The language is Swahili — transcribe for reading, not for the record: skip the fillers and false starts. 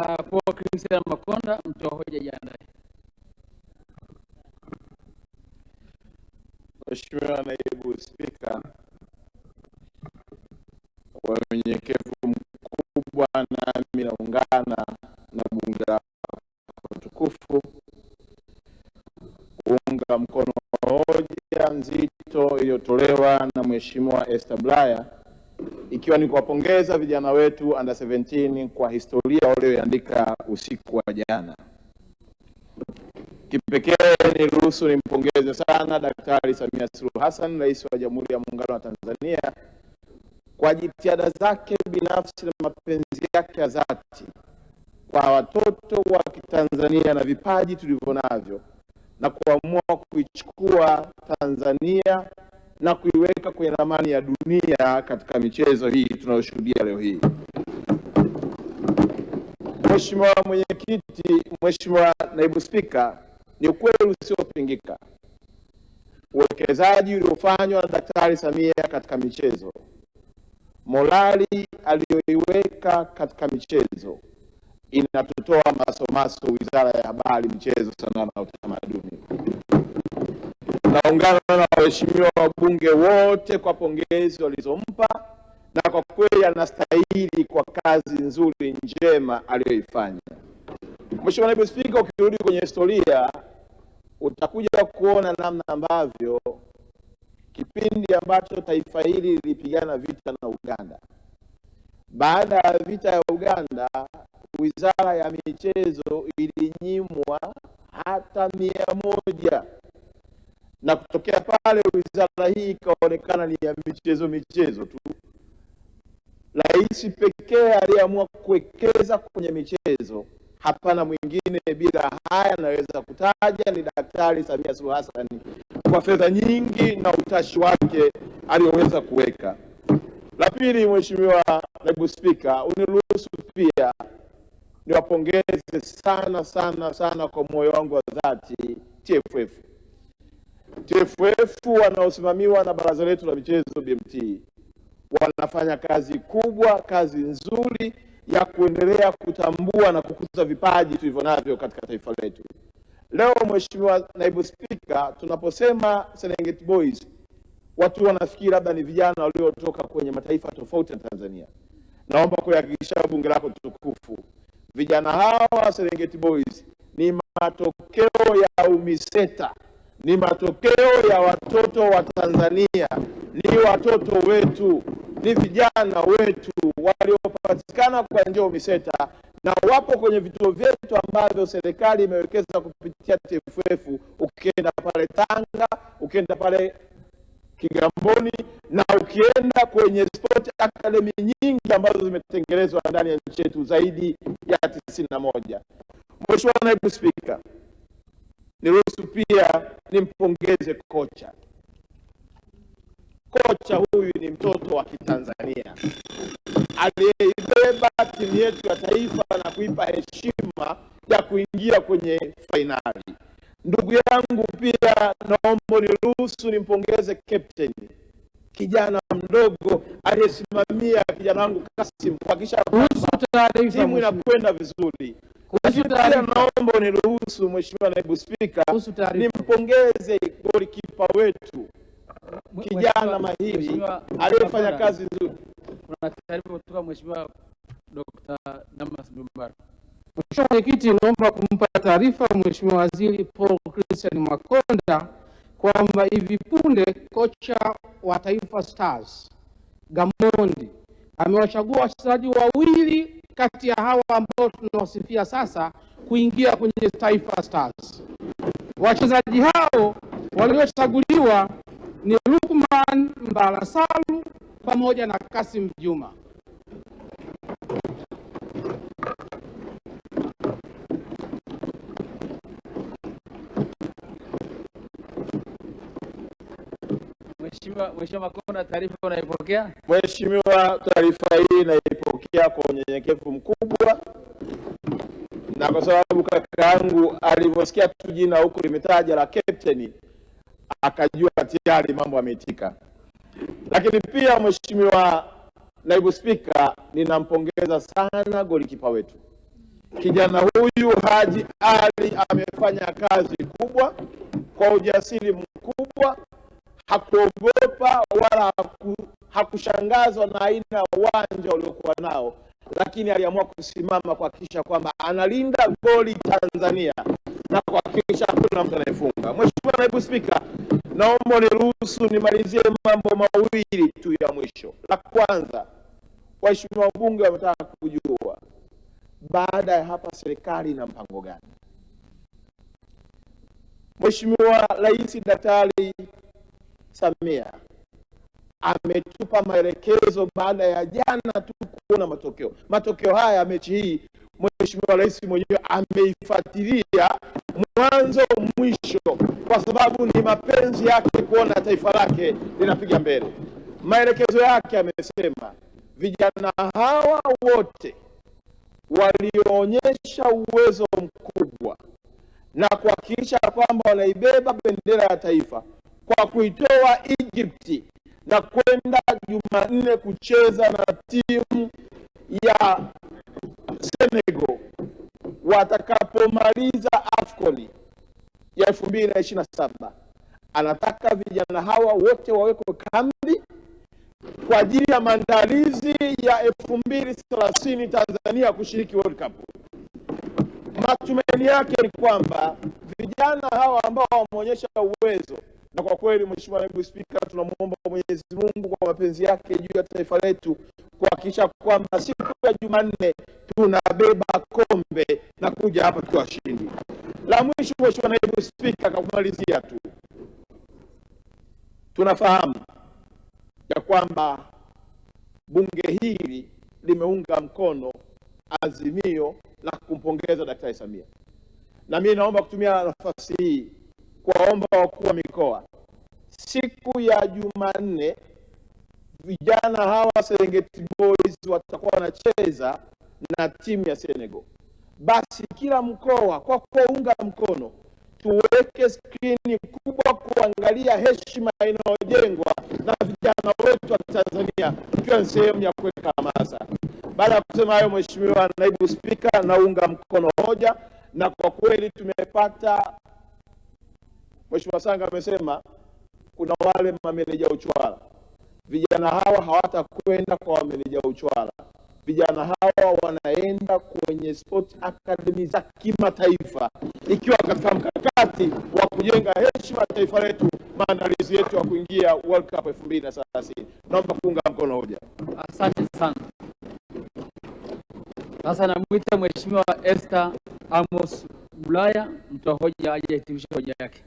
Paul Christian Makonda, mtoa hoja jiandae. Mheshimiwa Naibu Spika, kwa unyenyekevu mkubwa nami naungana na bunge lako tukufu kuunga mkono hoja nzito iliyotolewa na Mheshimiwa Esther Bulaya, ikiwa ni kuwapongeza vijana wetu under 17 kwa historia walioandika usiku wa jana. Kipekee niruhusu nimpongeze sana Daktari Samia Suluhu Hassan, Rais wa Jamhuri ya Muungano wa Tanzania, kwa jitihada zake binafsi na mapenzi yake ya dhati kwa watoto wa Kitanzania na vipaji tulivyonavyo, na kuamua kuichukua Tanzania na kuiweka kwenye ramani ya dunia katika michezo hii tunayoshuhudia leo hii. Mheshimiwa Mwenyekiti, Mheshimiwa Naibu Spika, ni ukweli usiopingika uwekezaji uliofanywa na Daktari Samia katika michezo, morali aliyoiweka katika michezo, inatutoa masomaso Wizara ya Habari, Michezo, Sanaa na Utamaduni. Naungana na waheshimiwa wabunge wote kwa pongezi walizompa, na kwa kweli anastahili kwa kazi nzuri njema aliyoifanya. Mheshimiwa Naibu Spika, ukirudi kwenye historia utakuja kuona namna ambavyo kipindi ambacho taifa hili lilipigana vita na Uganda, baada ya vita ya Uganda, Wizara ya Michezo ilinyimwa hata 100, na kutokea pale wizara hii ikaonekana ni ya michezo tu. Rais pekee aliamua kuwekeza kwenye michezo, hapana mwingine bila haya naweza kutaja ni Daktari Samia Suluhu Hassan, kwa fedha nyingi na utashi wake aliyoweza kuweka. La pili, Mheshimiwa Naibu Spika, uniruhusu pia niwapongeze sana kwa moyo wangu wa dhati TFF wanaosimamiwa na baraza letu la michezo BMT. Wanafanya kazi kubwa, kazi nzuri ya kuendelea kutambua na kukuza vipaji tulivyonavyo katika taifa letu. Leo Mheshimiwa Naibu Spika, tunaposema Serengeti Boys, watu wanafikiri labda ni vijana waliotoka kwenye mataifa tofauti ya Tanzania. Naomba kuhakikisha bunge lako tukufu, vijana hawa Serengeti Boys ni matokeo ya UMISETA, ni matokeo ya watoto wa Tanzania, ni watoto wetu, ni vijana wetu waliopatikana kwa njia ya UMISETA, na wapo kwenye vituo vyetu ambavyo serikali imewekeza kupitia TFF. Ukienda pale Tanga, ukienda pale Kigamboni, na ukienda kwenye sport academy nyingi ambazo zimetengenezwa ndani ya nchi yetu zaidi ya 91. Mheshimiwa Naibu Spika, niruhusu pia nimpongeze kocha. Kocha huyu ni mtoto wa Kitanzania aliyeibeba timu yetu ya taifa na kuipa heshima ya kuingia kwenye fainali. Ndugu yangu pia naomba niruhusu nimpongeze captain, kijana mdogo aliyesimamia kijana wangu Kasim kuhakikisha timu inakwenda vizuri. Pia naomba niruhusu Mheshimiwa Naibu Spika nimpongeze golikipa wetu, kijana mahiri aliyefanya kazi nzuri. Kuna taarifa kutoka Mheshimiwa Dr. Damas Ndumbaro. Mheshimiwa Mwenyekiti, naomba kumpa taarifa Mheshimiwa Waziri Paul Christian Makonda kwamba hivi punde kocha wa Taifa Stars Gamondi amewachagua wachezaji wawili kati ya hawa ambao tunawasifia sasa kuingia kwenye Taifa Stars. Wachezaji hao waliochaguliwa ni Lukman Mbalasalu pamoja na Kasim Juma. Mheshimiwa Makonda, taarifa unaipokea? Mheshimiwa, taarifa hii naipokea kwa unyenyekevu mkubwa, na kwa sababu kaka yangu alivyosikia tu jina huku limetaja la captain akajua tayari mambo yameitika. Lakini pia Mheshimiwa Naibu Spika, ninampongeza sana golikipa wetu. Kijana huyu Haji Ali amefanya kazi kubwa kwa ujasiri mkubwa, hakuogopa wala hakushangazwa na aina ya uwanja uliokuwa nao, lakini aliamua kusimama kuhakikisha kwamba analinda goli Tanzania na kuhakikisha hakuna mtu anayefunga. Mheshimiwa Naibu Spika, naomba niruhusu nimalizie mambo mawili tu ya mwisho. La kwanza, waheshimiwa wabunge wametaka kujua baada ya hapa serikali ina mpango gani? Mheshimiwa Rais Daktari Samia ametupa maelekezo baada ya jana tu kuona matokeo. Matokeo haya ya mechi hii Mheshimiwa Rais mwenyewe ameifuatilia mwanzo mwisho, kwa sababu ni mapenzi yake kuona taifa lake linapiga mbele. Maelekezo yake amesema vijana hawa wote walioonyesha uwezo mkubwa na kuhakikisha kwamba wanaibeba bendera ya taifa kwa kuitoa Egypt na kwenda Jumanne kucheza na timu ya Senegal watakapomaliza AFCON ya 2027, anataka vijana hawa wote wawekwe kambi kwa ajili ya maandalizi ya 2030 Tanzania kushiriki World Cup. Matumaini yake ni kwamba vijana hawa ambao wameonyesha uwezo, na kwa kweli Mheshimiwa Naibu Spika, tunamuomba Mwenyezi Mungu kwa mapenzi yake juu ya taifa letu kuhakikisha kwamba siku ya Jumanne tunabeba kombe na kuja hapa tukiwa washindi. La mwisho Mheshimiwa Naibu Spika, kwa kumalizia tu, tunafahamu ya kwamba bunge hili limeunga mkono azimio la kumpongeza Daktari Samia, na mimi naomba kutumia nafasi hii kuwaomba wakuu wa mikoa, siku ya Jumanne vijana hawa Serengeti Boys watakuwa wanacheza na timu ya Senegal. Basi kila mkoa kwa kuunga mkono tuweke skrini kubwa kuangalia heshima inayojengwa na vijana wetu wa Tanzania, ikiwa ni sehemu ya kuweka hamasa. Baada ya kusema hayo, Mheshimiwa Naibu Spika, naunga mkono hoja, na kwa kweli tumepata, Mheshimiwa Sanga amesema kuna wale mameneja uchwala. Vijana hawa hawatakwenda kwa mameneja uchwala. Vijana hawa wanaenda kwenye sport academy za kimataifa, ikiwa katika mkakati wa kujenga heshima ya taifa letu, maandalizi yetu ya kuingia World Cup 2030. Naomba kuunga mkono hoja. Asante sana. Sasa namuita Mheshimiwa Esther Amos Bulaya, mtoa hoja aje ahitimishe hoja yake.